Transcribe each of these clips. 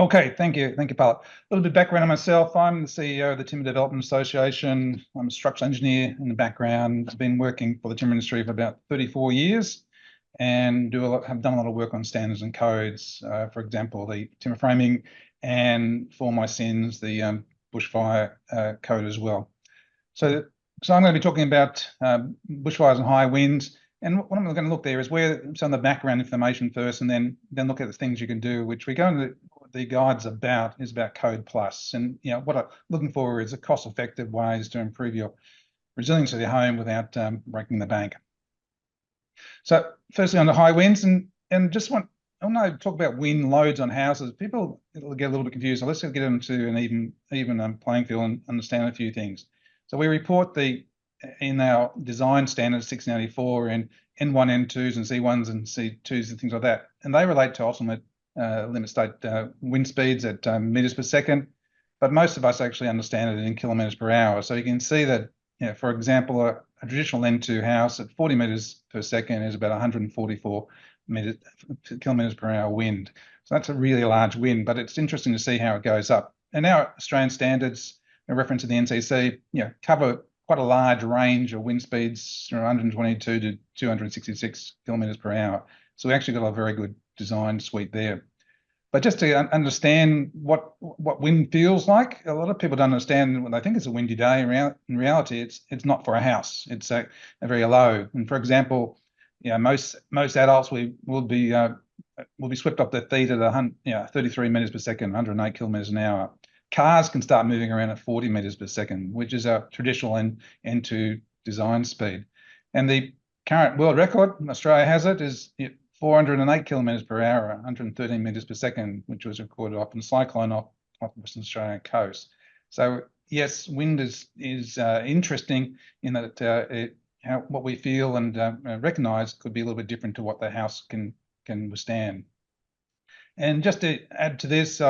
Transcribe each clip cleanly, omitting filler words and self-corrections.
Okay, thank you, Paul. A little bit of background on myself. I'm the CEO of the Timber Development Association. I'm a structural engineer in the background. I've been working for the timber industry for about 34 years and have done a lot of work on standards and codes, for example, the timber framing, and for my sins, the bushfire code as well. So I'm going to be talking about bushfires and high winds. And what I'm going to look there is where some of the background information first, and then look at the things you can do, which we go into the guides about Code Plus. And what I'm looking for is a cost-effective ways to improve your resilience of your home without breaking the bank. So firstly, on the high winds, and just I want to talk about wind loads on houses. People will get a little bit confused. So let's get into an even playing field and understand a few things. So we report in our design standards 1684 and N1, N2s and C1s and C2s and things like that. And they relate to ultimate limit state wind speeds at meters per second. But most of us actually understand it in kilometers per hour. So you can see that, for example, a traditional N2 house at 40 meters per second is about 144 kilometers per hour wind. So that's a really large wind, but it's interesting to see how it goes up. And our Australian standards, in reference to the NCC, cover quite a large range of wind speeds from 122 to 266 kilometers per hour. So we actually got a very good design suite there. But just to understand what wind feels like, a lot of people don't understand when they think it's a windy day. In reality, it's not for a house. It's a very low. And for example, most adults will be swept off their feet at 33 meters per second, 108 kilometers an hour. Cars can start moving around at 40 meters per second, which is a traditional N2 design speed. And the current world record, Australia has it, is 408 kilometers per hour, 113 meters per second, which was recorded off in cyclone off Western Australian coast. So yes, wind is interesting in that what we feel and recognise could be a little bit different to what the house can withstand. And just to add to this,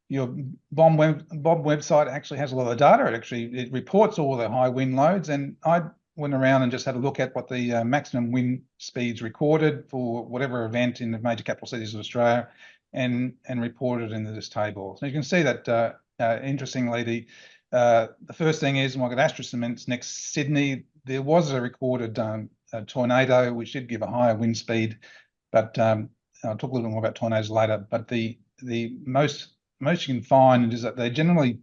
your Bob website actually has a lot of data. It reports all the high wind loads, and I went around and just had a look at what the maximum wind speeds recorded for whatever event in the major capital cities of Australia, and reported into this table. So you can see that interestingly, the first thing is, and we've got Astra Cements next Sydney. There was a recorded tornado which did give a higher wind speed, but I'll talk a little bit more about tornadoes later. But the most you can find is that they generally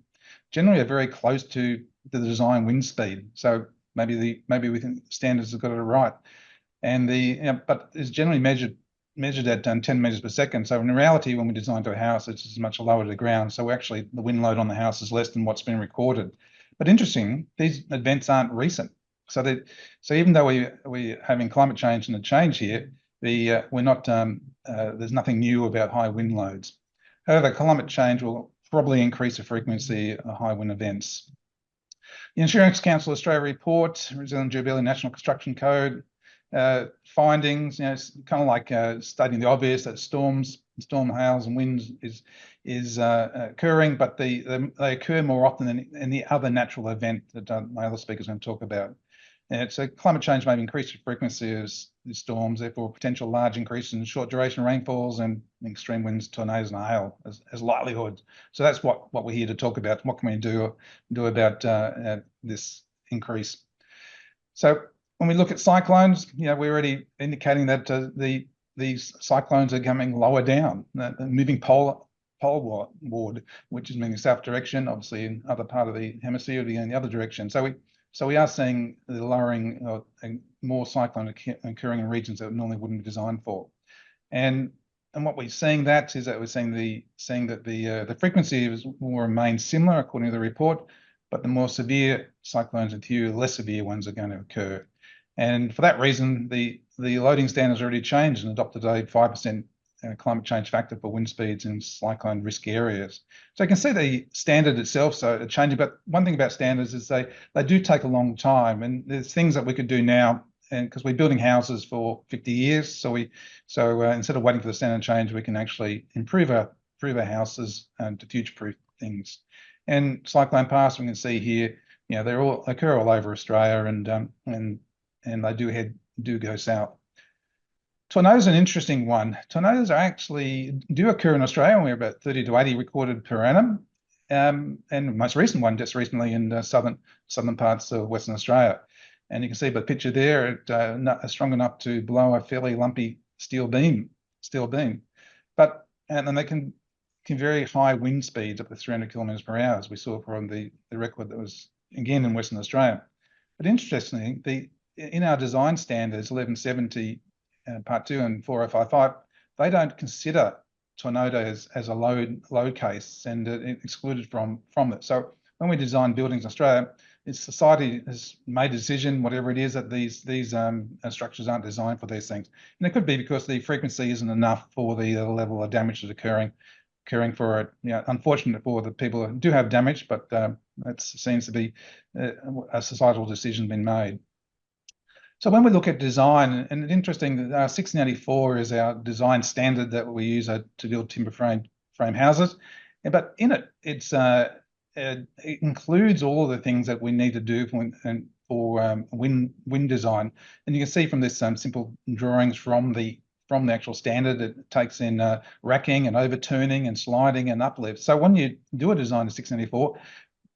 are very close to the design wind speed. So maybe we think standards have got it right, and but it's generally measured at 10 meters per second. So in reality, when we design to a house, it's much lower to the ground. So actually, the wind load on the house is less than what's been recorded. But interesting, these events aren't recent. So even though we're having climate change and a change here, we're not. There's nothing new about high wind loads. However, climate change will probably increase the frequency of high wind events. The Insurance Council Australia report, Resilient Durability National Construction Code findings, it's kind of like stating the obvious that storm hails and winds is occurring, but they occur more often than any other natural event that my other speakers are going to talk about. So climate change may increase the frequency of storms, therefore potential large increase in short duration rainfalls and extreme winds, tornadoes and hail as likelihood. So that's what we're here to talk about. What can we do about this increase? So when we look at cyclones, we're already indicating that these cyclones are coming lower down, moving poleward, which is meaning south direction. Obviously, in other part of the hemisphere, it'll be in the other direction. So we are seeing the lowering more cyclone occurring in regions that normally wouldn't be designed for, and what we're seeing that we're seeing that the frequency will remain similar according to the report, but the more severe cyclones and fewer less severe ones are going to occur. And for that reason, the loading standards already changed and adopted a 5% climate change factor for wind speeds in cyclone risk areas. So you can see the standard itself so changing, but one thing about standards is they do take a long time, and there's things that we could do now, and because we're building houses for 50 years, so instead of waiting for the standard change, we can actually improve our houses to future-proof things. And cyclone paths, we can see here, they occur all over Australia, and they do go south. Tornadoes are an interesting one. Tornadoes do occur in Australia. We're about 30 to 80 recorded per annum. And the most recent one just recently in the southern parts of Western Australia. And you can see by the picture there, not strong enough to blow a fairly lumpy steel beam. And then they can vary high wind speeds up to 300 kilometres per hour, as we saw from the record that was again in Western Australia. But interestingly, in our design standards 1170 Part 2 and 4055, they don't consider tornadoes as a load case and excluded from it. So when we design buildings in Australia, society has made a decision, whatever it is, that these structures aren't designed for these things. And it could be because the frequency isn't enough for the level of damage that's occurring for it. Unfortunate for the people who do have damage, but that seems to be a societal decision being made. So when we look at design, and it's interesting that 1684 is our design standard that we use to build timber frame houses, but in it, it includes all of the things that we need to do for wind design. And you can see from this simple drawings from the actual standard, it takes in racking and overturning and sliding and uplift. So when you do a design of 1684,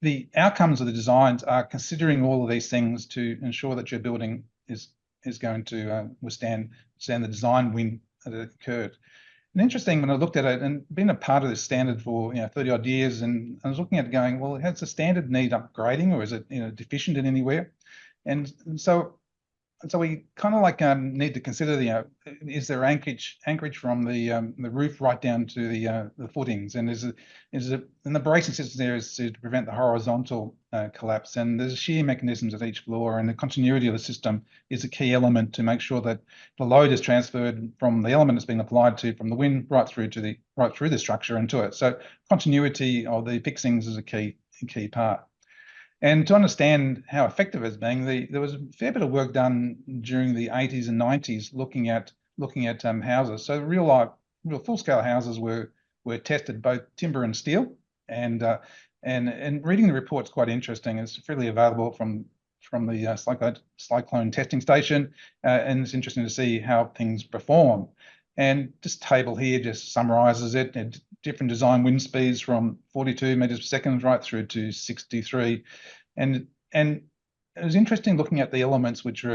the outcomes of the designs are considering all of these things to ensure that your building is going to withstand the design wind that occurred. And interesting, when I looked at it and been a part of this standard for 30 odd years, and I was looking at it going, well, has the standard need upgrading, or is it deficient in anywhere? And so we kind of like need to consider is there anchorage from the roof right down to the footings, and and the bracing system there is to prevent the horizontal collapse, and there's shear mechanisms at each floor, and the continuity of the system is a key element to make sure that the load is transferred from the element that's being applied to from the wind right through the structure into it. So continuity of the fixings is a key part. And to understand how effective it's being, there was a fair bit of work done during the 80s and 90s looking at houses. So real full-scale houses were tested, both timber and steel, and reading the report's quite interesting. It's freely available from the cyclone testing station, and it's interesting to see how things perform. And this table here just summarises it. And different design wind speeds from 42 metres per second right through to 63, and it was interesting looking at the elements which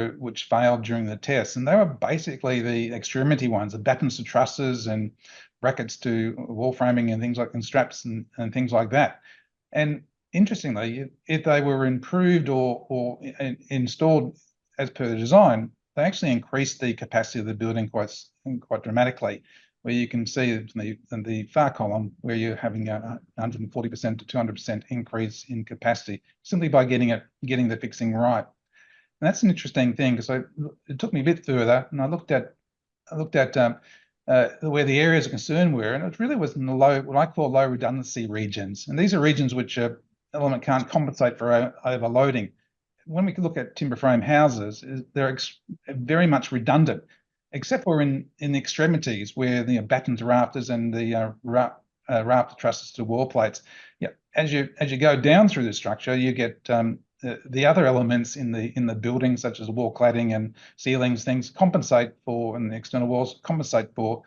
failed during the test, and they were basically the extremity ones, the battens to trusses and brackets to wall framing and things like, and straps and things like that. And interestingly, if they were improved or installed as per the design, they actually increased the capacity of the building quite dramatically, where you can see in the far column where you're having a 140% to 200% increase in capacity simply by getting the fixing right. And that's an interesting thing, because it took me a bit further, and I looked at where the areas of concern were, and it really was in the what I call low redundancy regions. And these are regions which an element can't compensate for overloading. When we look at timber frame houses, they're very much redundant, except for in the extremities where the batten to rafters and the rafter trusses to wall plates. Yeah, as you go down through the structure, you get the other elements in the building, such as wall cladding and ceilings, things compensate for, and the external walls compensate for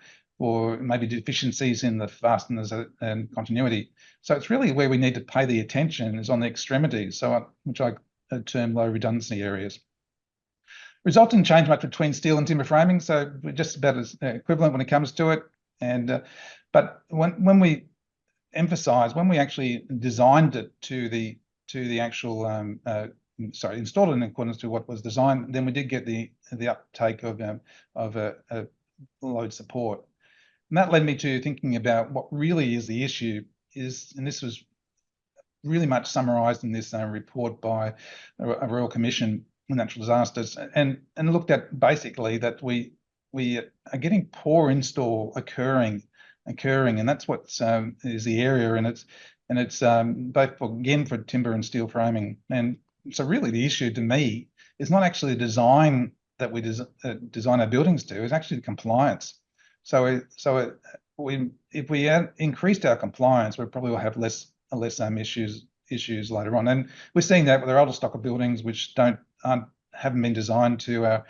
maybe deficiencies in the fasteners and continuity. So it's really where we need to pay the attention is on the extremities, which I term low redundancy areas. Result didn't change much between steel and timber framing, so we're just about as equivalent when it comes to it. And but when we actually designed it to the actual installed it in accordance to what was designed, then we did get the uptake of load support. And that led me to thinking about what really is the issue and this was really much summarised in this report by a Royal Commission on Natural Disasters, and looked at basically that we are getting poor install occurring, and that's what is the area, and it's both for timber and steel framing. And so really the issue to me is not actually the design that we design our buildings to, is actually the compliance. So if we increased our compliance, we probably will have less issues later on. And we're seeing that with our older stock of buildings which aren't haven't been designed to our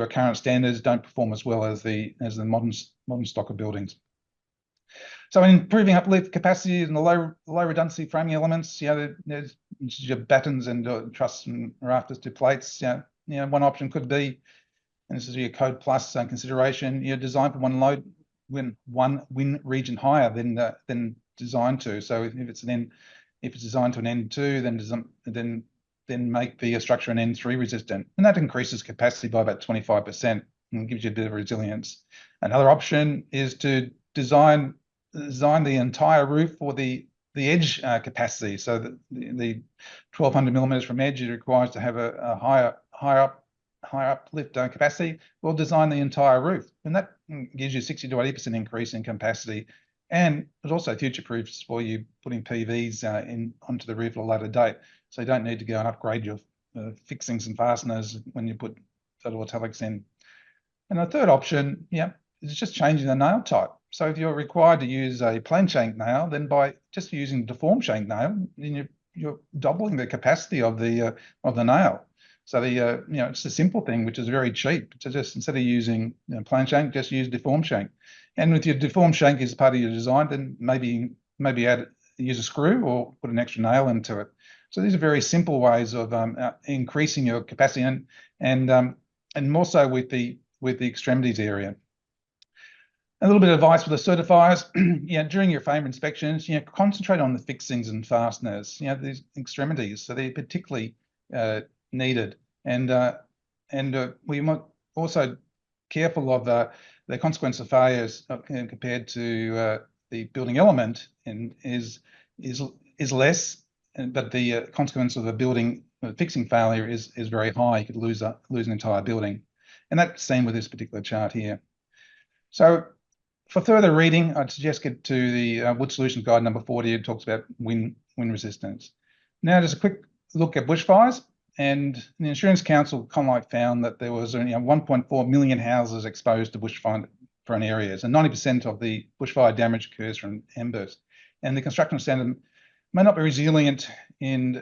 current standards, don't perform as well as the modern stock of buildings. So in improving uplift capacity and the low redundancy framing elements, there's your battens and trusses and rafters to plates. One option could be, and this is your code plus consideration, design for one wind region higher than designed to. So if it's designed to an N2, then make the structure an N3 resistant, and that increases capacity by about 25% and gives you a bit of resilience. Another option is to design the entire roof for the edge capacity, so that the 1200 millimeters from edge is required to have a higher uplift capacity. We'll design the entire roof, and that gives you 60 to 80% increase in capacity, and it also future-proofs for you putting PVs onto the roof at a later date, so you don't need to go and upgrade your fixings and fasteners when you put photovoltaics in. And the third option, is just changing the nail type. So if you're required to use a plain shank nail, then by just using deformed shank nail, then you're doubling the capacity of the nail. So it's a simple thing which is very cheap. To just, instead of using plain shank, just use deformed shank. And with your deformed shank as part of your design, then maybe use a screw or put an extra nail into it. So these are very simple ways of increasing your capacity, and more so with the extremities area. A little bit of advice for the certifiers: during your frame inspections, concentrate on the fixings and fasteners. These extremities, so they're particularly needed, and we might also careful of the consequence of failures compared to the building element, and is less, but the consequence of a building fixing failure is very high. You could lose an entire building, and that's seen with this particular chart here. So for further reading, I'd suggest get to the WoodSolutions Guide number 40. It talks about wind resistance. Now, just a quick look at bushfires. And the Insurance Council found that there was 1.4 million houses exposed to bushfire-prone areas, and 90% of the bushfire damage occurs from embers. And the construction standard may not be resilient in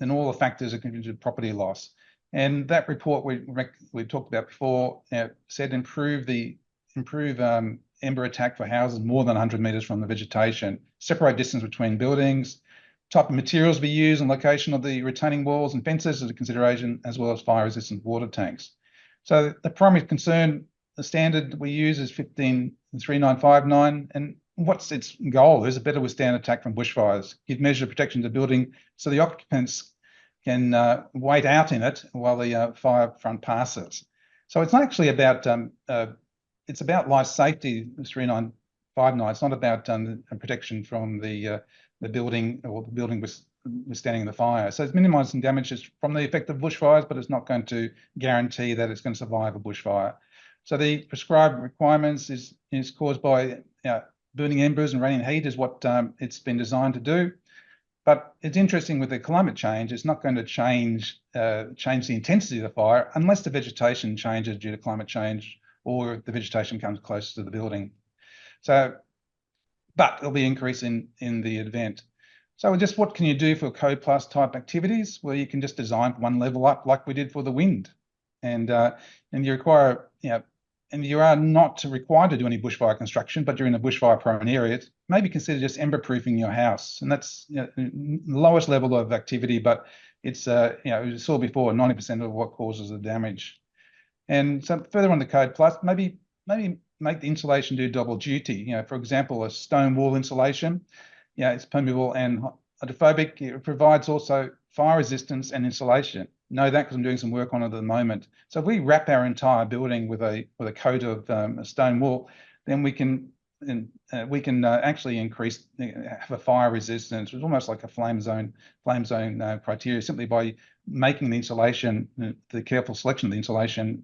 all the factors that contribute to property loss. And that report we talked about before said improve ember attack for houses more than 100 metres from the vegetation, separate distance between buildings, type of materials to be used, and location of the retaining walls and fences as a consideration, as well as fire-resistant water tanks. So the primary concern, the standard we use is 153959, and what's its goal is to better withstand attack from bushfires, give measure of protection to the building so the occupants can wait out in it while the fire front passes. So it's not actually about, it's about life safety, 3959. It's not about protection from the building or the building withstanding the fire. So it's minimising damages from the effect of bushfires, but it's not going to guarantee that it's going to survive a bushfire. So the prescribed requirements is caused by burning embers and radiant heat is what it's been designed to do. But it's interesting with the climate change, it's not going to change the intensity of the fire unless the vegetation changes due to climate change or the vegetation comes closer to the building. So, but there'll be an increase in the event. So just what can you do for code plus type activities? Well, you can just design one level up like we did for the wind. And you require, and you are not required to do any bushfire construction, but you're in a bushfire prone area, maybe consider just ember proofing your house. And that's the lowest level of activity, but it's, we saw before 90% of what causes the damage. And so further on the code plus, maybe make the insulation do double duty. For example, a stone wall insulation, it's permeable and hydrophobic. It provides also fire resistance and insulation. Know that because I'm doing some work on it at the moment. So if we wrap our entire building with a coat of a stone wall, then we can actually increase, have a fire resistance. It's almost like a flame zone criteria, simply by making the insulation, the careful selection of the insulation,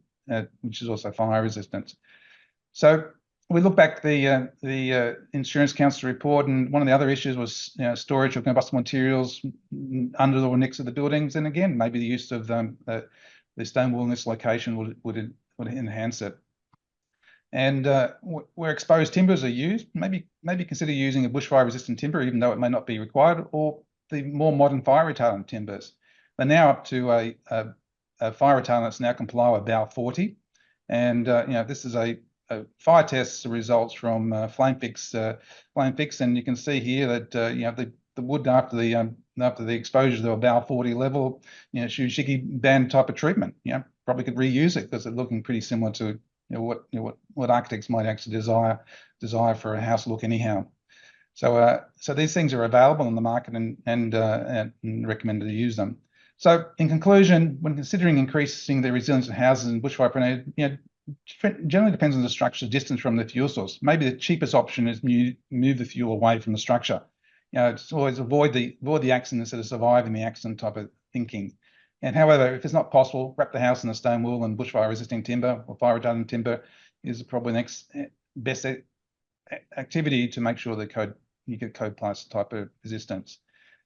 which is also fire resistant. So we look back the Insurance Council report, and one of the other issues was storage of combustible materials under or next to the buildings. And again, maybe the use of the stone wall in this location would enhance it. And where exposed timbers are used, maybe consider using a bushfire resistant timber, even though it may not be required, or the more modern fire retardant timbers. They're now up to a fire retardant that's now can below about 40. And this is a fire test results from flame fix, and you can see here that the wood after the exposure to about 40 level, Shushiki band type of treatment, probably could reuse it because it's looking pretty similar to what architects might actually desire for a house look anyhow. So these things are available on the market and recommended to use them. So in conclusion, when considering increasing the resilience of houses and bushfire, generally depends on the structure distance from the fuel source. Maybe the cheapest option is move the fuel away from the structure. It's always avoid the accident instead of surviving the accident type of thinking. And however, if it's not possible, wrap the house in a stone wool, and bushfire resisting timber or fire retardant timber is probably the next best activity to make sure you get code plus type of resistance.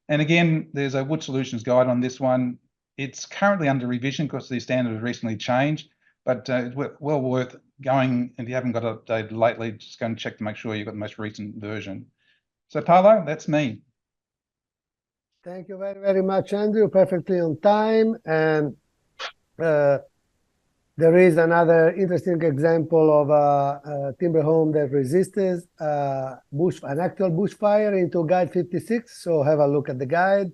And again, there's a WoodSolutions guide on this one. It's currently under revision because the standard has recently changed, but it's well worth going. If you haven't got it updated lately, just go and check to make sure you've got the most recent version. So Paolo, that's me. Thank you very, very much, Andrew. Perfectly on time. And there is another interesting example of a timber home that resisted an actual bushfire into Guide 56. So have a look at the guide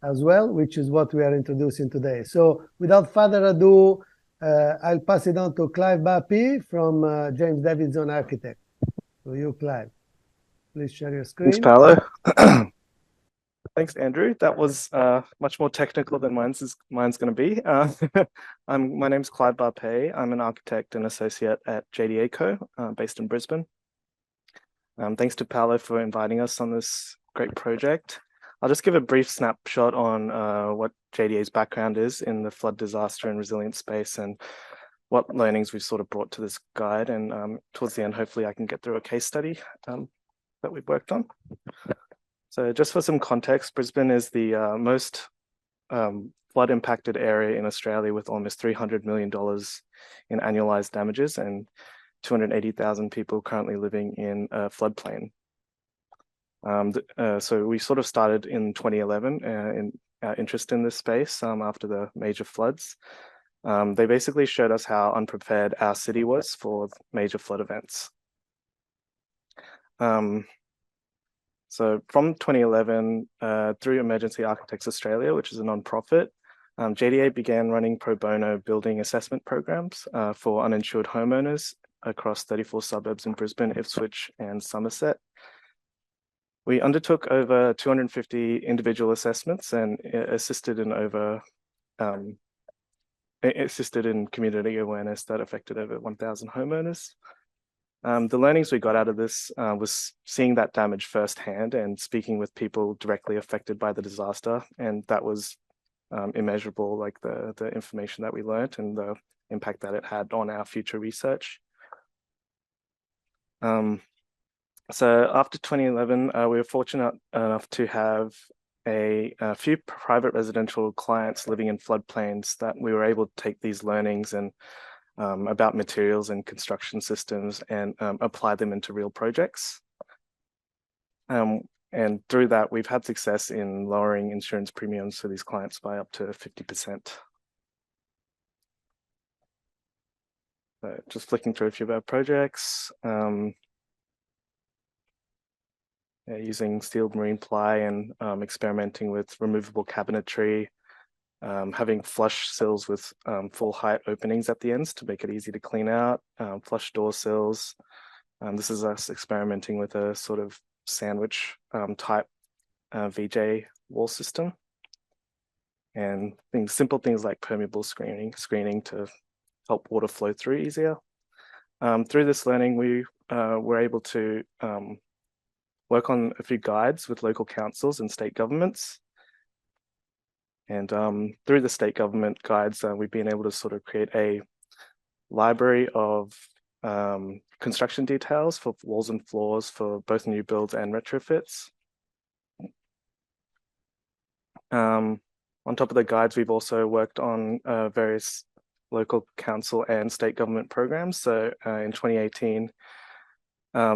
as well, which is what we are introducing today. So without further ado, I'll pass it on to Clive Bapi from James Davidson Architect. So you, Clive, please share your screen. Thanks, Paolo. Thanks, Andrew. That was much more technical than mine's going to be. My name's Clive Bapi. I'm an architect and associate at JDA Co, based in Brisbane. Thanks to Paolo for inviting us on this great project. I'll just give a brief snapshot on what JDA's background is in the flood disaster and resilience space and what learnings we've sort of brought to this guide. And towards the end, hopefully I can get through a case study that we've worked on. So just for some context, Brisbane is the most flood impacted area in Australia with almost $300 million in annualized damages and 280,000 people currently living in a floodplain. So we sort of started in 2011 in our interest in this space after the major floods. They basically showed us how unprepared our city was for major flood events. So from 2011, through Emergency Architects Australia, which is a non-profit, JDA began running pro bono building assessment programs for uninsured homeowners across 34 suburbs in Brisbane, Ipswich, and Somerset. We undertook over 250 individual assessments and assisted in community awareness that affected over 1,000 homeowners. The learnings we got out of this was seeing that damage firsthand and speaking with people directly affected by the disaster. And that was immeasurable, like the information that we learned and the impact that it had on our future research. So after 2011, we were fortunate enough to have a few private residential clients living in floodplains that we were able to take these learnings and about materials and construction systems and apply them into real projects. And through that, we've had success in lowering insurance premiums for these clients by up to 50%. So just flicking through a few of our projects. Using steel marine ply and experimenting with removable cabinetry, having flush sills with full height openings at the ends to make it easy to clean out, flush door sills. This is us experimenting with a sort of sandwich type VJ wall system. And simple things like permeable screening to help water flow through easier. Through this learning, we were able to work on a few guides with local councils and state governments. And through the state government guides, we've been able to sort of create a library of construction details for walls and floors for both new builds and retrofits. On top of the guides, we've also worked on various local council and state government programs. So in 2018,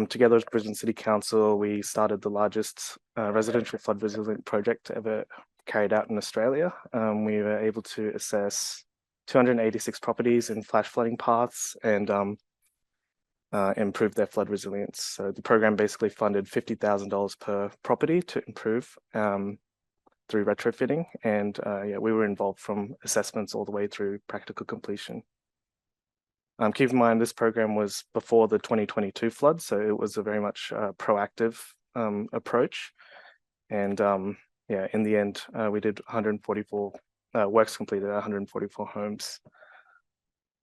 together with Brisbane City Council, we started the largest residential flood resilient project ever carried out in Australia. We were able to assess 286 properties in flash flooding paths and improve their flood resilience. So the program basically funded $50,000 per property to improve through retrofitting. And yeah, we were involved from assessments all the way through practical completion. Keep in mind, this program was before the 2022 flood, so it was a very much proactive approach. And yeah, in the end, we did 144 works completed, 144 homes.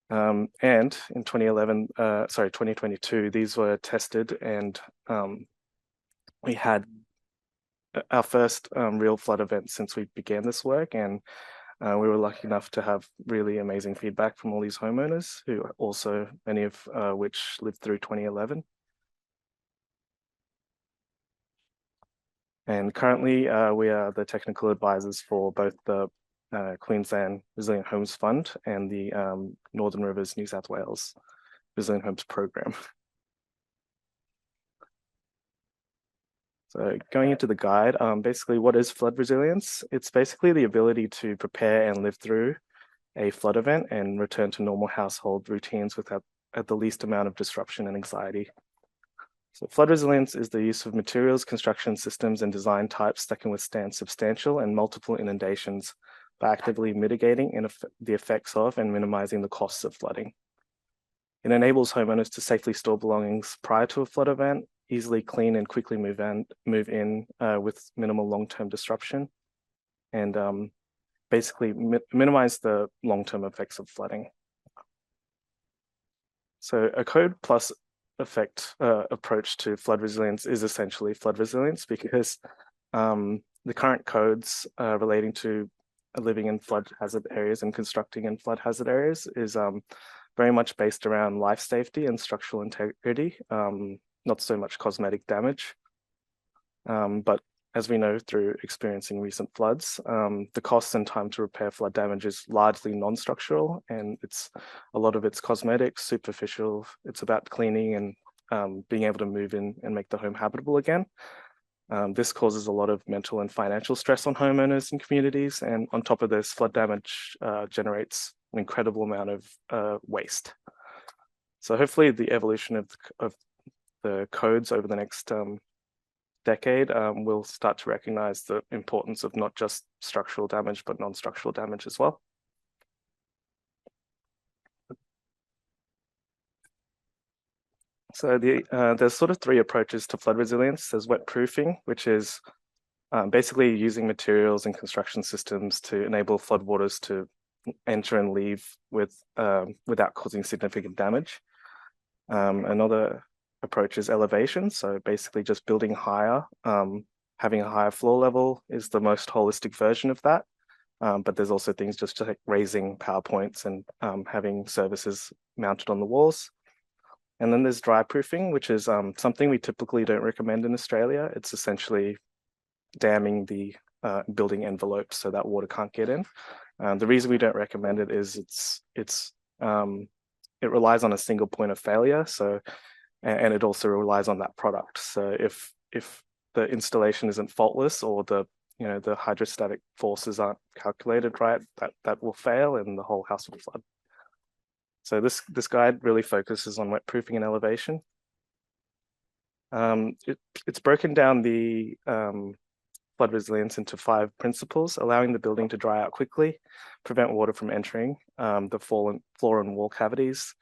And in 2022, these were tested, and we had our first real flood event since we began this work. And we were lucky enough to have really amazing feedback from all these homeowners, who also, many of which lived through 2011. And currently, we are the technical advisors for both the Queensland Resilient Homes Fund and the Northern Rivers, New South Wales Resilient Homes Program. So going into the guide, basically what is flood resilience? It's basically the ability to prepare and live through a flood event and return to normal household routines without at the least amount of disruption and anxiety. So flood resilience is the use of materials, construction systems, and design types that can withstand substantial and multiple inundations by actively mitigating the effects of and minimizing the costs of flooding. It enables homeowners to safely store belongings prior to a flood event, easily clean and quickly move in with minimal long-term disruption, and basically minimize the long-term effects of flooding. So a code plus effect approach to flood resilience is essentially flood resilience, because the current codes relating to living in flood hazard areas and constructing in flood hazard areas is very much based around life safety and structural integrity, not so much cosmetic damage. But as we know through experiencing recent floods, the costs and time to repair flood damage is largely non-structural, and a lot of it's cosmetic, superficial. It's about cleaning and being able to move in and make the home habitable again. This causes a lot of mental and financial stress on homeowners and communities, and on top of this, flood damage generates an incredible amount of waste. So hopefully the evolution of the codes over the next decade will start to recognize the importance of not just structural damage, but non-structural damage as well. So there's sort of three approaches to flood resilience. There's wet proofing, which is basically using materials and construction systems to enable floodwaters to enter and leave without causing significant damage. Another approach is elevation. So basically just building higher, having a higher floor level is the most holistic version of that. But there's also things just like raising power points and having services mounted on the walls. And then there's dry proofing, which is something we typically don't recommend in Australia. It's essentially damming the building envelope so that water can't get in. The reason we don't recommend it is it relies on a single point of failure. So, and it also relies on that product. So if the installation isn't faultless, or the hydrostatic forces aren't calculated right, that will fail and the whole house will flood. So this guide really focuses on wet proofing and elevation. It's broken down the flood resilience into 5 principles: allowing the building to dry out quickly, prevent water from entering the floor and wall cavities,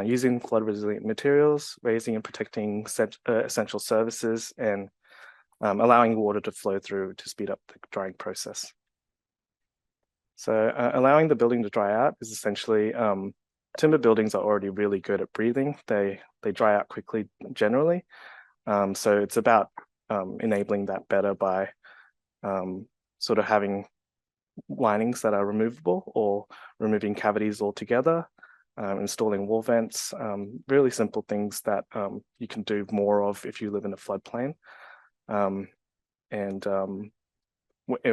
using flood resilient materials, raising and protecting essential services, and allowing water to flow through to speed up the drying process. So allowing the building to dry out is essentially, timber buildings are already really good at breathing. They dry out quickly generally. So it's about enabling that better by sort of having linings that are removable, or removing cavities altogether, installing wall vents, really simple things that you can do more of if you live in a floodplain.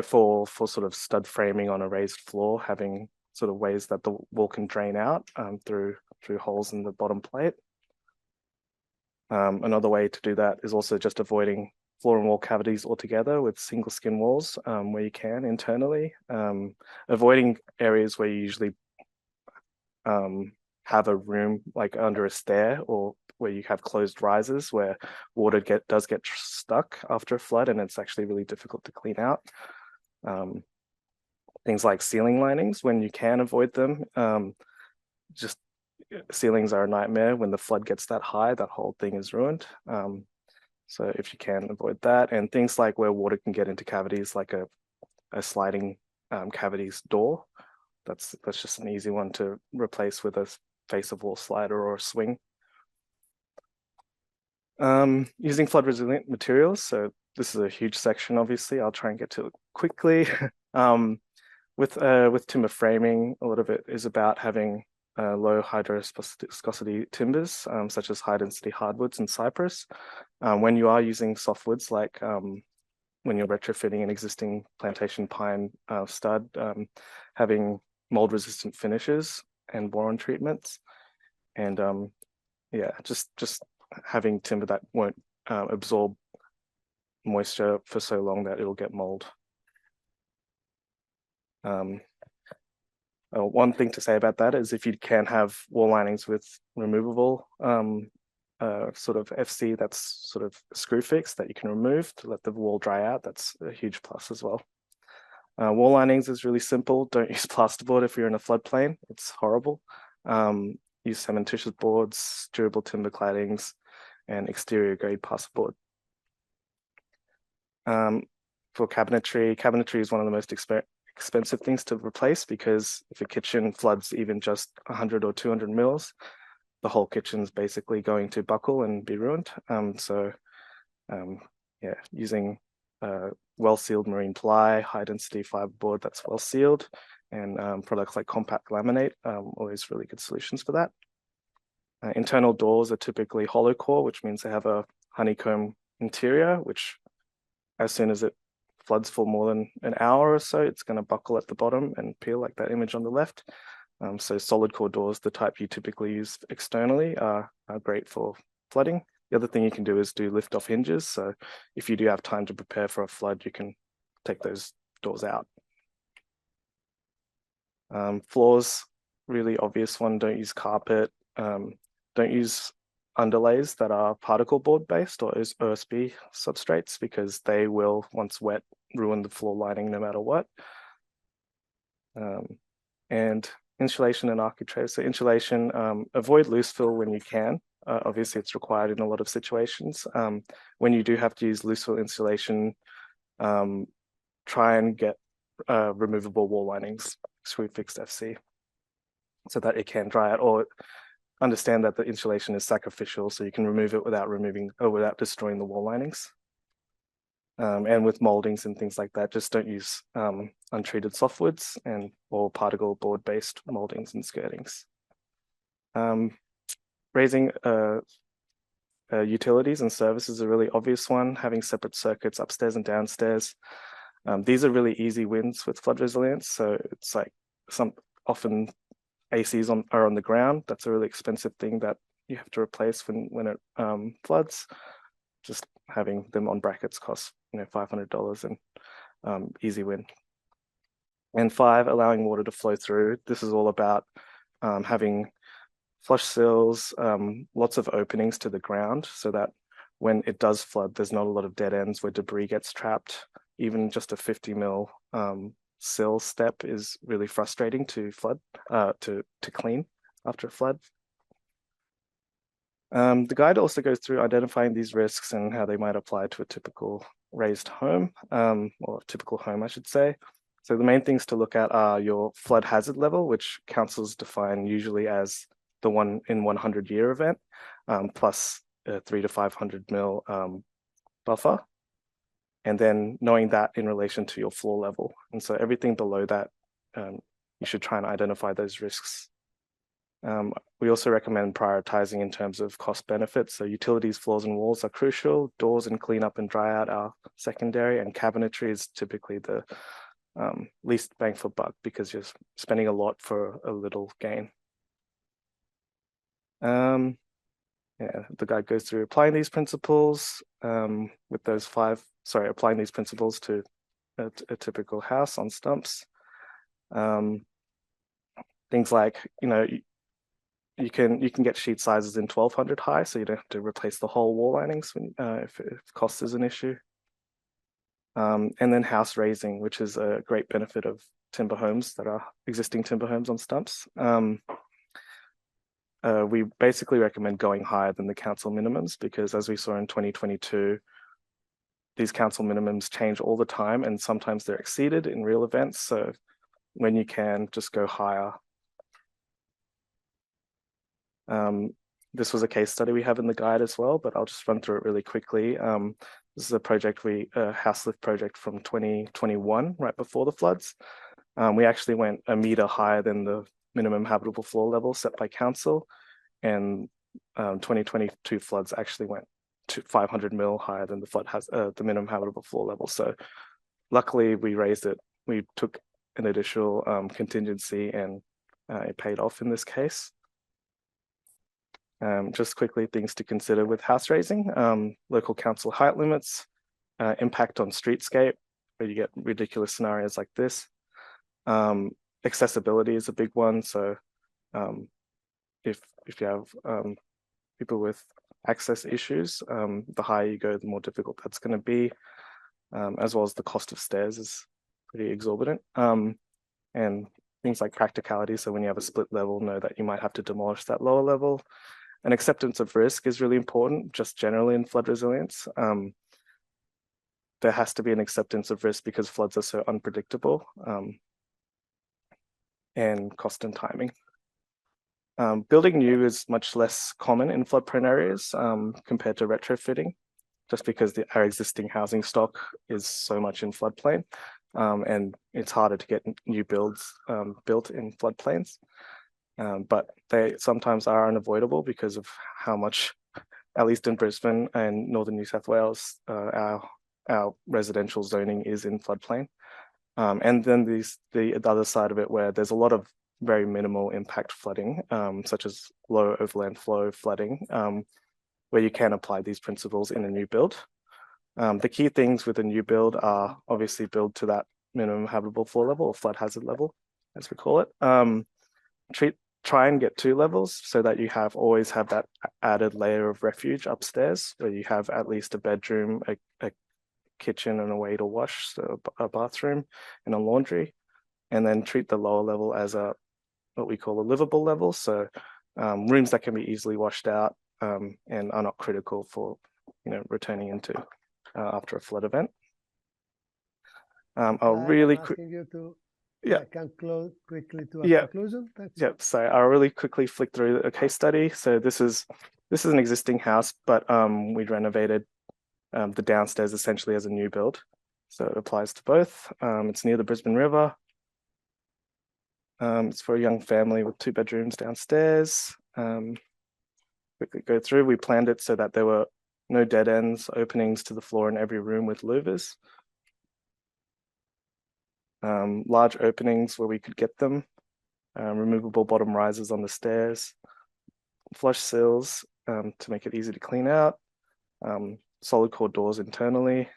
For sort of stud framing on a raised floor, having sort of ways that the wall can drain out through holes in the bottom plate. Another way to do that is also just avoiding floor and wall cavities altogether with single skin walls where you can internally, avoiding areas where you usually have a room like under a stair or where you have closed rises where water does get stuck after a flood and it's actually really difficult to clean out. Things like ceiling linings, when you can avoid them, just ceilings are a nightmare. When the flood gets that high, that whole thing is ruined. So if you can avoid that, and things like where water can get into cavities, like a sliding cavities door, that's just an easy one to replace with a face of wall slider or a swing. Using flood resilient materials. So this is a huge section, obviously. I'll try and get to it quickly. With timber framing, a lot of it is about having low hydroviscosity timbers, such as high density hardwoods and cypress. When you are using softwoods, like when you're retrofitting an existing plantation pine stud, having mold resistant finishes and boron treatments, and yeah, just having timber that won't absorb moisture for so long that it'll get mold. One thing to say about that is if you can have wall linings with removable sort of FC, that's sort of screw fix that you can remove to let the wall dry out, that's a huge plus as well. Wall linings is really simple. Don't use plasterboard if you're in a floodplain. It's horrible. Use cementitious boards, durable timber claddings, and exterior grade plasterboard. For cabinetry is one of the most expensive things to replace, because if a kitchen floods even just 100 or 200 mils, the whole kitchen's basically going to buckle and be ruined. Yeah, using well-sealed marine ply, high-density fiberboard that's well-sealed, and products like compact laminate, always really good solutions for that. Internal doors are typically hollow core, which means they have a honeycomb interior, which as soon as it floods for more than an hour or so, it's going to buckle at the bottom and peel, like that image on the left. So solid core doors, the type you typically use externally, are great for flooding. The other thing you can do is do lift off hinges. So if you do have time to prepare for a flood, you can take those doors out. Floors, really obvious one, don't use carpet. Don't use underlays that are particle board based or OSB substrates, because they will, once wet, ruin the floor lining no matter what. And insulation and architrave. So insulation, avoid loose fill when you can. Obviously it's required in a lot of situations. When you do have to use loose fill insulation, try and get removable wall linings, screw fixed FC, so that it can dry out, or understand that the insulation is sacrificial, so you can remove it without destroying the wall linings. And with moldings and things like that, just don't use untreated softwoods or particle board based moldings and skirtings. Raising utilities and services is a really obvious one. Having separate circuits upstairs and downstairs. These are really easy wins with flood resilience. So it's like often ACs are on the ground. That's a really expensive thing that you have to replace when it floods. Just having them on brackets costs $500, and easy win. And 5, allowing water to flow through. This is all about having flush sills, lots of openings to the ground, so that when it does flood, there's not a lot of dead ends where debris gets trapped. Even just a 50 mil sill step is really frustrating to clean after a flood. The guide also goes through identifying these risks and how they might apply to a typical raised home, or typical home, I should say. So the main things to look at are your flood hazard level, which councils define usually as the 1 in 100 year event, plus a 300 to 500 mil buffer. And then knowing that in relation to your floor level. And so everything below that, you should try and identify those risks. We also recommend prioritizing in terms of cost benefits. So utilities, floors and walls are crucial. Doors and cleanup and dry out are secondary, and cabinetry is typically the least bang for buck, because you're spending a lot for a little gain. Yeah, the guide goes through applying these principles. with those applying these principles to a typical house on stumps. Things like, you can get sheet sizes in 1200 high, so you don't have to replace the whole wall linings when, if cost is an issue. And then house raising, which is a great benefit of timber homes that are existing timber homes on stumps. We basically recommend going higher than the council minimums, because as we saw in 2022, these council minimums change all the time, and sometimes they're exceeded in real events. So when you can, just go higher. This was a case study we have in the guide as well, but I'll just run through it really quickly. This is a project house lift project from 2021, right before the floods. We actually went a meter higher than the minimum habitable floor level set by council, and 2022 floods actually went to 500 mil higher than the minimum habitable floor level. So luckily we raised it. We took an additional contingency, and it paid off in this case. Just quickly, things to consider with house raising: local council height limits, impact on streetscape, where you get ridiculous scenarios like this. Accessibility is a big one. So if you have people with access issues, the higher you go, the more difficult that's going to be, as well as the cost of stairs is pretty exorbitant. And things like practicality. So when you have a split level, know that you might have to demolish that lower level. And acceptance of risk is really important, just generally in flood resilience. There has to be an acceptance of risk because floods are so unpredictable, and cost and timing. Building new is much less common in flood-prone areas compared to retrofitting, just because our existing housing stock is so much in floodplain, and it's harder to get new builds built in floodplains. But they sometimes are unavoidable because of how much, at least in Brisbane and northern New South Wales, our residential zoning is in floodplain. And then the other side of it, where there's a lot of very minimal impact flooding, such as low overland flow flooding, where you can apply these principles in a new build. The key things with a new build are obviously build to that minimum habitable floor level, or flood hazard level, as we call it. Try and get 2 levels so that you always have that added layer of refuge upstairs, where you have at least a bedroom, a kitchen and a way to wash, so a bathroom and a laundry, and then treat the lower level as what we call a livable level. So rooms that can be easily washed out and are not critical for returning into after a flood event. I'll really quickly conclude quickly to a conclusion. Thanks. Yeah, so I'll really quickly flick through a case study. So this is an existing house, but we'd renovated the downstairs essentially as a new build. So it applies to both. It's near the Brisbane River. It's for a young family with 2 bedrooms downstairs. Quickly go through. We planned it so that there were no dead ends, openings to the floor in every room with louvers. Large openings where we could get them, removable bottom risers on the stairs, flush sills to make it easy to clean out, solid core doors internally.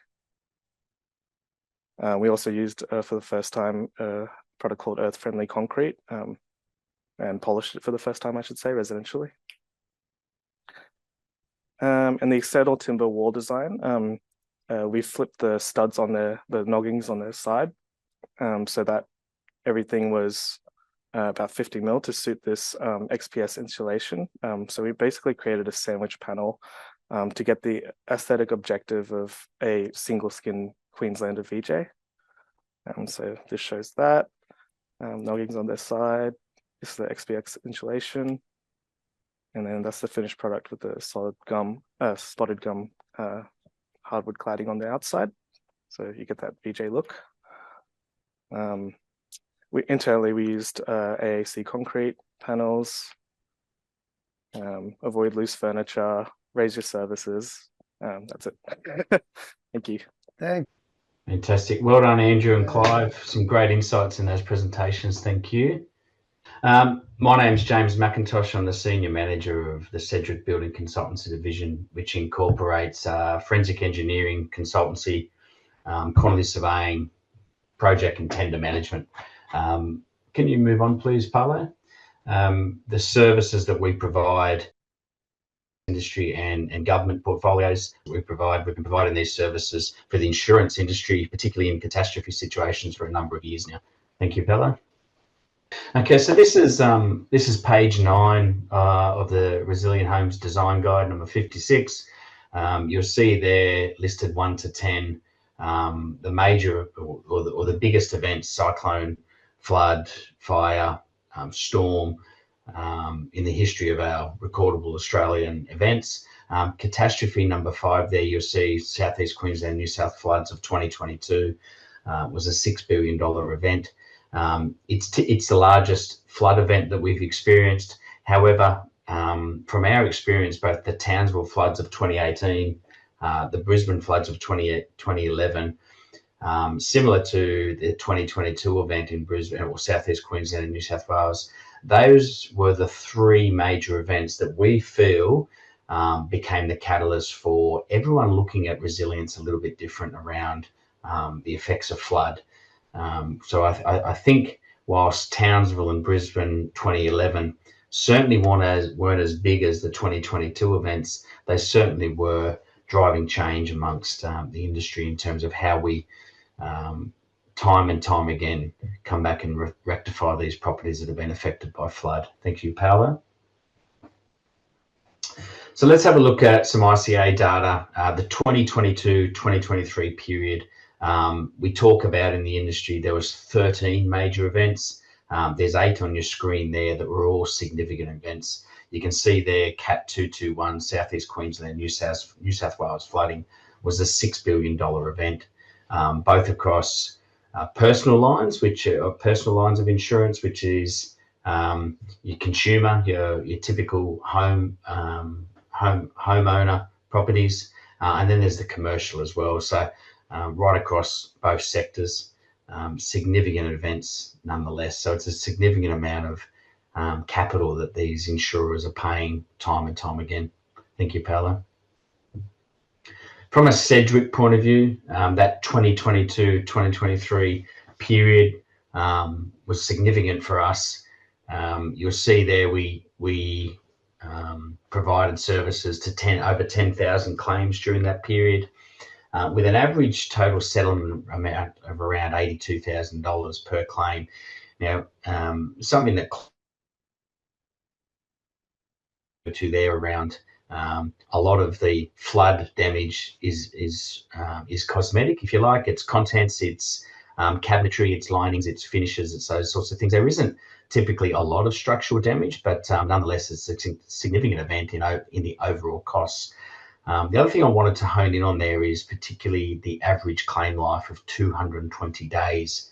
We also used for the first time a product called Earth Friendly Concrete, and polished it for the first time, I should say, residentially. And the external timber wall design, we flipped the studs on the noggings on their side, so that everything was about 50 mil to suit this XPS insulation. So we basically created a sandwich panel to get the aesthetic objective of a single skin Queenslander VJ. So this shows that. Noggings on their side. This is the XPS insulation. And then that's the finished product with the solid gum, spotted gum hardwood cladding on the outside. So you get that VJ look. Internally we used AAC concrete panels, avoid loose furniture, raise your services. That's it. Thank you. Thanks. Fantastic. Well done, Andrew and Clive. Some great insights in those presentations. Thank you. My name's James McIntosh. I'm the Senior Manager of the Sedgwick Building Consultancy Division, which incorporates forensic engineering, consultancy, quantity surveying, project and tender management. Can you move on, please, Paolo? The services that we provide industry and government portfolios we've been providing these services for the insurance industry, particularly in catastrophe situations, for a number of years now. Thank you, Paolo. Okay, so this is page 9 of the Resilient Homes Design Guide, number 56. You'll see there listed 1 to 10, the major or the biggest events: cyclone, flood, fire, storm, in the history of our recordable Australian events. Catastrophe number 5 there, you'll see Southeast Queensland, New South floods of 2022 was a $6 billion event. It's the largest flood event that we've experienced. However, from our experience, both the Townsville floods of 2018, the Brisbane floods of 2011, similar to the 2022 event in Brisbane or Southeast Queensland and New South Wales, those were the 3 major events that we feel became the catalyst for everyone looking at resilience a little bit different around the effects of flood. So I think whilst Townsville and Brisbane 2011 certainly weren't as big as the 2022 events, they certainly were driving change amongst the industry in terms of how we time and time again come back and rectify these properties that have been affected by flood. Thank you, Paolo. So let's have a look at some ICA data. The 2022-2023 period, we talk about in the industry, there was 13 major events. There's 8 on your screen there that were all significant events. You can see there Cat 221, Southeast Queensland, New South Wales flooding was a $6 billion event, both across personal lines, which are personal lines of insurance, which is your consumer, your typical homeowner properties, and then there's the commercial as well. So right across both sectors, significant events nonetheless. So it's a significant amount of capital that these insurers are paying time and time again. Thank you, Paolo. From a Sedgwick point of view, that 2022-2023 period was significant for us. You'll see there we provided services to over 10,000 claims during that period, with an average total settlement amount of around $82,000 per claim. Now, something that to there around a lot of the flood damage is cosmetic, if you like. It's contents, it's cabinetry, it's linings, it's finishes, it's those sorts of things. There isn't typically a lot of structural damage, but nonetheless, it's a significant event in the overall costs. The other thing I wanted to hone in on there is particularly the average claim life of 220 days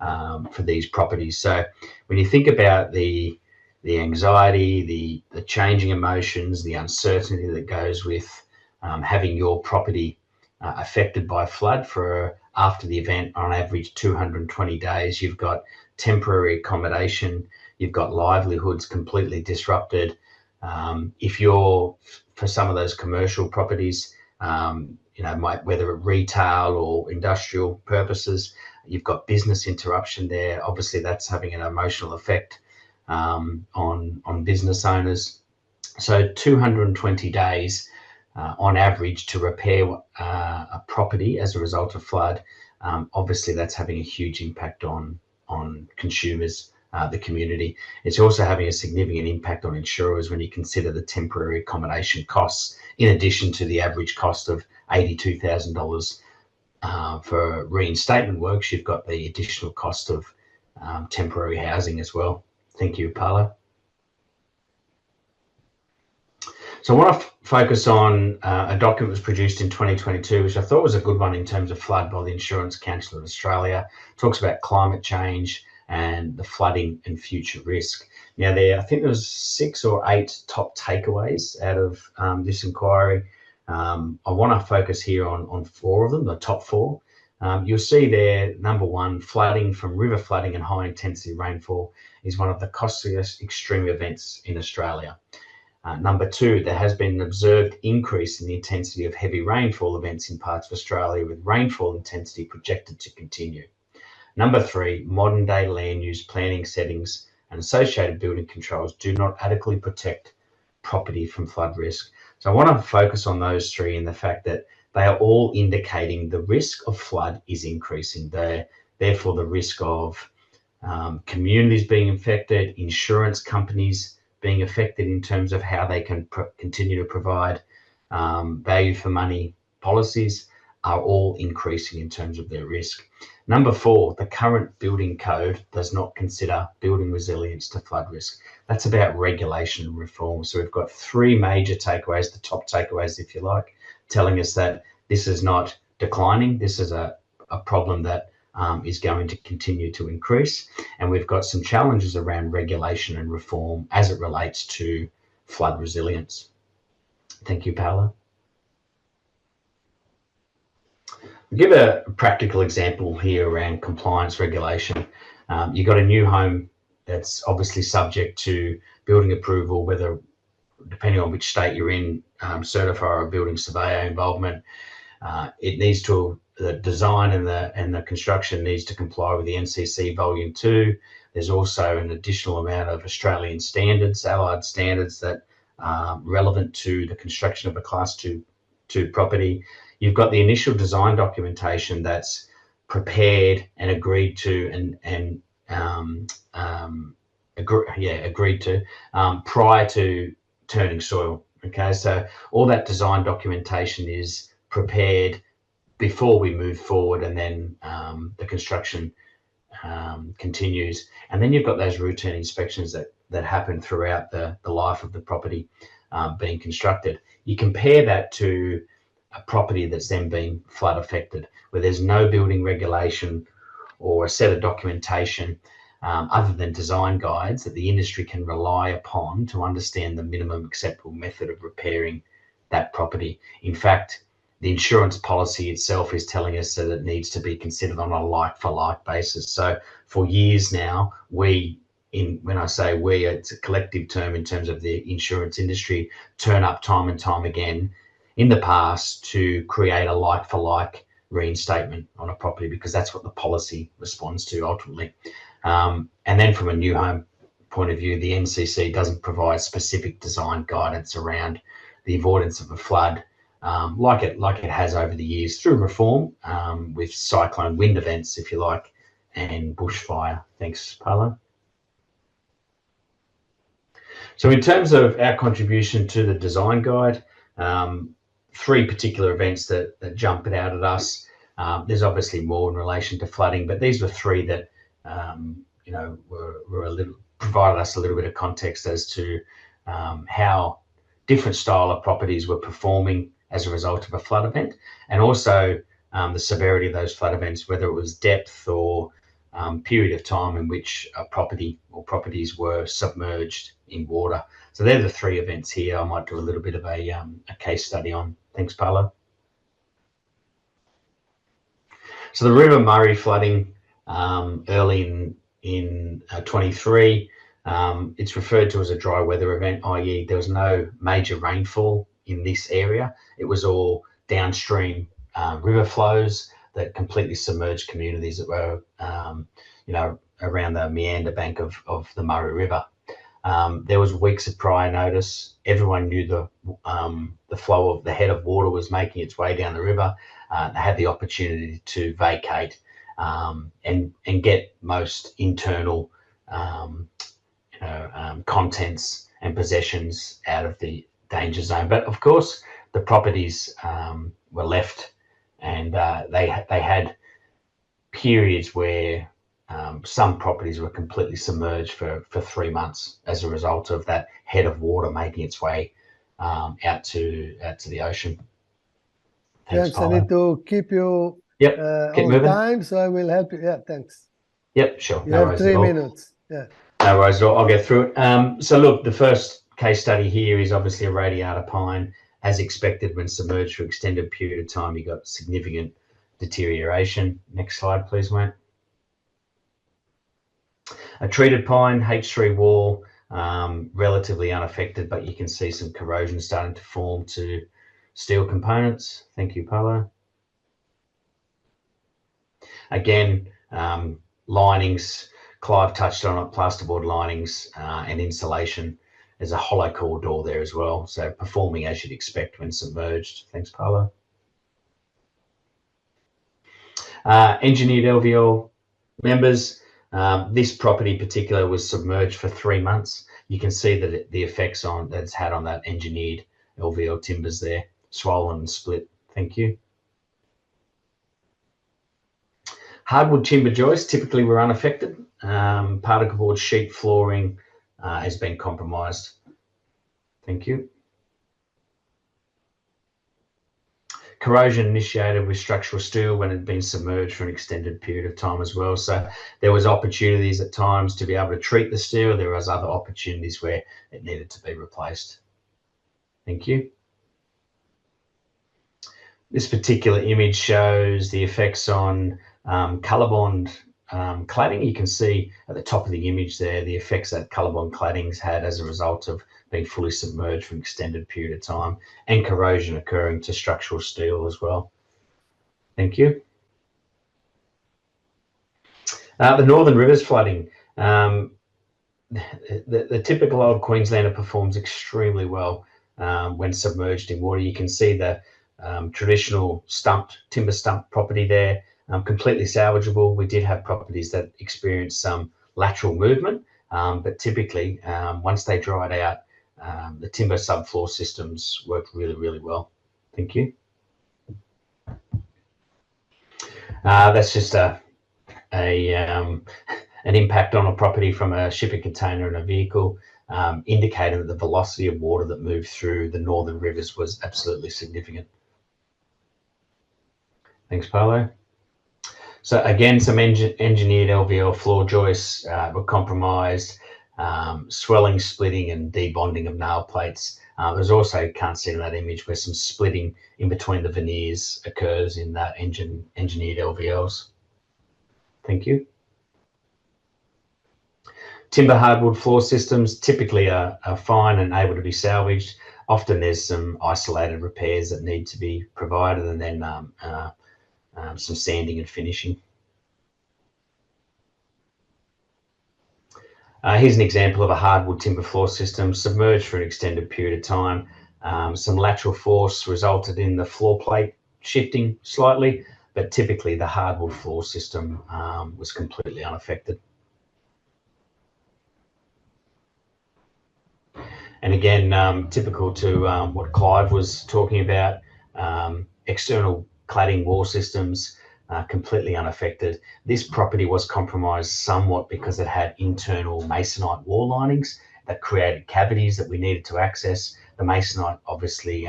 for these properties. So when you think about the anxiety, the changing emotions, the uncertainty that goes with having your property affected by flood for after the event, on average 220 days, you've got temporary accommodation, you've got livelihoods completely disrupted. If you're, for some of those commercial properties, whether retail or industrial purposes, you've got business interruption there. Obviously, that's having an emotional effect on business owners. So 220 days on average to repair a property as a result of flood. Obviously, that's having a huge impact on consumers, the community. It's also having a significant impact on insurers when you consider the temporary accommodation costs, in addition to the average cost of $82,000 for reinstatement works. You've got the additional cost of temporary housing as well. Thank you, Paolo. So I want to focus on a document that was produced in 2022, which I thought was a good one in terms of flood by the Insurance Council of Australia. It talks about climate change and the flooding and future risk. Now, I think there was 6 or 8 top takeaways out of this inquiry. I want to focus here on 4 of them, the top 4. You'll see there, number one, flooding from river flooding and high intensity rainfall is one of the costliest extreme events in Australia. Number two, there has been an observed increase in the intensity of heavy rainfall events in parts of Australia, with rainfall intensity projected to continue. Number three, modern day land use planning settings and associated building controls do not adequately protect property from flood risk. So I want to focus on those three and the fact that they are all indicating the risk of flood is increasing. Therefore, the risk of communities being affected, insurance companies being affected in terms of how they can continue to provide value for money policies are all increasing in terms of their risk. Number four, the current building code does not consider building resilience to flood risk. That's about regulation and reform. So we've got three major takeaways, the top takeaways, if you like, telling us that this is not declining. This is a problem that is going to continue to increase. And we've got some challenges around regulation and reform as it relates to flood resilience. Thank you, Paolo. I'll give a practical example here around compliance regulation. You've got a new home that's obviously subject to building approval, whether depending on which state you're in, certifier or building surveyor involvement. It needs to, the design and the construction needs to comply with the NCC Volume 2. There's also an additional amount of Australian standards, allied standards that are relevant to the construction of a Class 2 property. You've got the initial design documentation that's prepared and agreed to agreed to prior to turning soil. Okay, so all that design documentation is prepared before we move forward, and then the construction continues. And then you've got those routine inspections that happen throughout the life of the property being constructed. You compare that to a property that's then been flood affected, where there's no building regulation or a set of documentation other than design guides that the industry can rely upon to understand the minimum acceptable method of repairing that property. In fact, the insurance policy itself is telling us that it needs to be considered on a like-for-like basis. So for years now, when I say we, it's a collective term in terms of the insurance industry, turn up time and time again in the past to create a like-for-like reinstatement on a property, because that's what the policy responds to ultimately. And then from a new home point of view, the NCC doesn't provide specific design guidance around the avoidance of a flood like it has over the years through reform with cyclone wind events, if you like, and bushfire. Thanks, Paolo. So in terms of our contribution to the design guide, three particular events that jump out at us. There's obviously more in relation to flooding, but these were three that provided us a little bit of context as to how different style of properties were performing as a result of a flood event, and also the severity of those flood events, whether it was depth or period of time in which a property or properties were submerged in water. So they're the three events here. I might do a little bit of a case study on. Thanks, Paolo. So the River Murray flooding early in 23, it's referred to as a dry weather event, i.e. there was no major rainfall in this area. It was all downstream river flows that completely submerged communities that were, around the meander bank of the Murray River. There was weeks of prior notice. Everyone knew the flow of the head of water was making its way down the river. They had the opportunity to vacate and get most internal contents and possessions out of the danger zone. But of course, the properties were left, and they had periods where some properties were completely submerged for 3 months as a result of that head of water making its way out to the ocean. Thanks, I need to keep you on time, so I will help you. Yeah, thanks. Yep, sure. You have 3 minutes. Yeah. No worries at all. I'll get through it. So look, the first case study here is obviously a radiata pine. As expected, when submerged for extended period of time, you got significant deterioration. Next slide, please, mate. A treated pine, H3 wall, relatively unaffected, but you can see some corrosion starting to form to steel components. Thank you, Paulo. Again, linings, Clive touched on it, plasterboard linings and insulation. There's a hollow core door there as well, so performing as you'd expect when submerged. Thanks, Paulo. Engineered LVL members, this property in particular was submerged for 3 months. You can see that the effects that it's had on that engineered LVL timbers there, swollen and split. Thank you. Hardwood timber joists typically were unaffected. Particle board sheet flooring has been compromised. Thank you. Corrosion initiated with structural steel when it had been submerged for an extended period of time as well. So there was opportunities at times to be able to treat the steel. There was other opportunities where it needed to be replaced. Thank you. This particular image shows the effects on colorbond cladding. You can see at the top of the image there the effects that colorbond claddings had as a result of being fully submerged for an extended period of time, and corrosion occurring to structural steel as well. Thank you. The Northern Rivers flooding. The typical old Queenslander performs extremely well when submerged in water. You can see the traditional timber stump property there, completely salvageable. We did have properties that experienced some lateral movement, but typically once they dried out, the timber subfloor systems worked really, really well. Thank you. That's just an impact on a property from a shipping container and a vehicle, indicating that the velocity of water that moved through the Northern Rivers was absolutely significant. Thanks, Paulo. So again, some engineered LVL floor joists were compromised, swelling, splitting and debonding of nail plates. There's also, can't see in that image, where some splitting in between the veneers occurs in that engineered LVLs. Thank you. Timber hardwood floor systems typically are fine and able to be salvaged. Often there's some isolated repairs that need to be provided, and then some sanding and finishing. Here's an example of a hardwood timber floor system submerged for an extended period of time. Some lateral force resulted in the floor plate shifting slightly, but typically the hardwood floor system was completely unaffected. And again, typical to what Clive was talking about, external cladding wall systems completely unaffected. This property was compromised somewhat because it had internal masonite wall linings that created cavities that we needed to access. The masonite obviously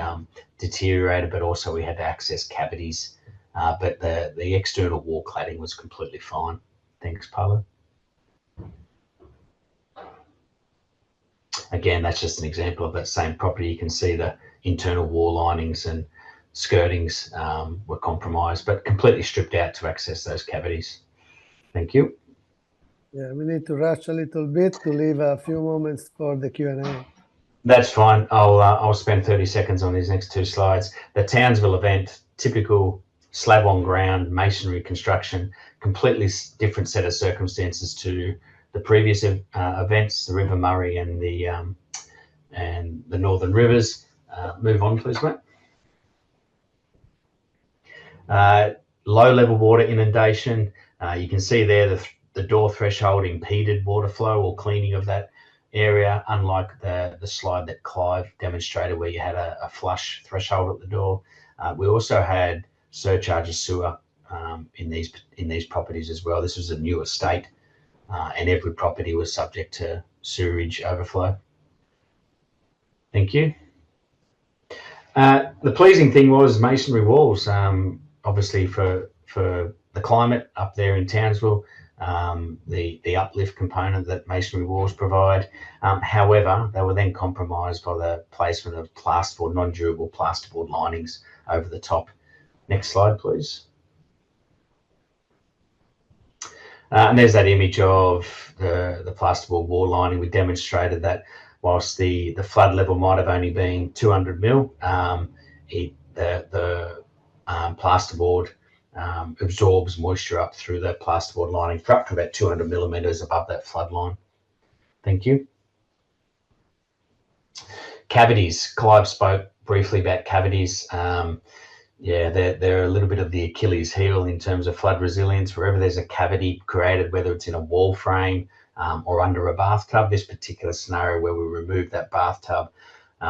deteriorated, but also we had to access cavities. But the external wall cladding was completely fine. Thanks, Paulo. Again, that's just an example of that same property. You can see the internal wall linings and skirtings were compromised, but completely stripped out to access those cavities. Thank you. Yeah, we need to rush a little bit to leave a few moments for the Q&A. That's fine. I'll spend 30 seconds on these next two slides. The Townsville event, typical slab on ground masonry construction, completely different set of circumstances to the previous events, the River Murray and the Northern Rivers. Move on, please, mate. Low level water inundation. You can see there the door threshold impeded water flow or cleaning of that area, unlike the slide that Clive demonstrated where you had a flush threshold at the door. We also had surcharge of sewer in these properties as well. This was a new estate, and every property was subject to sewerage overflow. Thank you. The pleasing thing was masonry walls. Obviously for the climate up there in Townsville, the uplift component that masonry walls provide. However, they were then compromised by the placement of plasterboard, non-durable plasterboard linings over the top. Next slide, please. And there's that image of the plasterboard wall lining. We demonstrated that whilst the flood level might have only been 200 mil, the plasterboard absorbs moisture up through that plasterboard lining for up to about 200 millimetres above that flood line. Thank you. Cavities. Clive spoke briefly about cavities. Yeah, they're a little bit of the Achilles heel in terms of flood resilience. Wherever there's a cavity created, whether it's in a wall frame or under a bathtub, this particular scenario where we removed that bathtub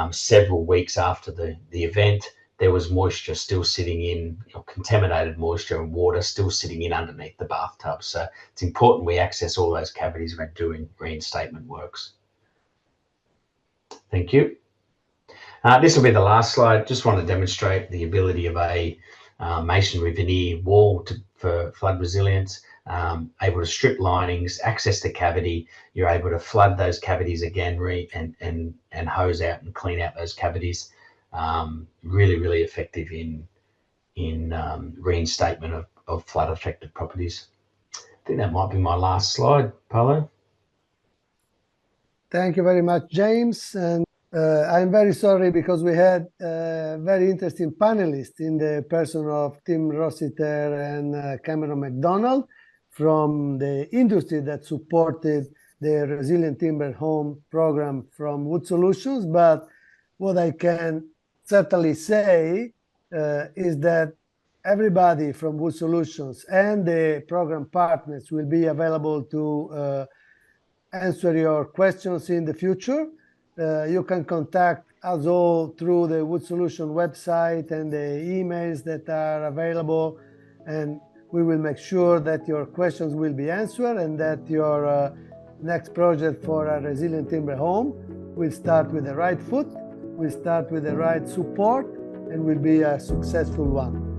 several weeks after the event, there was moisture still sitting in, contaminated moisture and water still sitting in underneath the bathtub. So it's important we access all those cavities when doing reinstatement works. Thank you. This will be the last slide. Just want to demonstrate the ability of a masonry veneer wall for flood resilience, able to strip linings, access the cavity. You're able to flood those cavities again and hose out and clean out those cavities. Really, really effective in reinstatement of flood affected properties. I think that might be my last slide, Paolo. Thank you very much, James. And I'm very sorry because we had a very interesting panelist in the person of Tim Rossiter and Cameron McDonald from the industry that supported the Resilient Timber Home program from WoodSolutions. But what I can certainly say is that everybody from WoodSolutions and the program partners will be available to answer your questions in the future. You can contact us all through the WoodSolutions website and the emails that are available, and we will make sure that your questions will be answered and that your next project for a resilient timber home will start with the right foot, will start with the right support, and will be a successful one.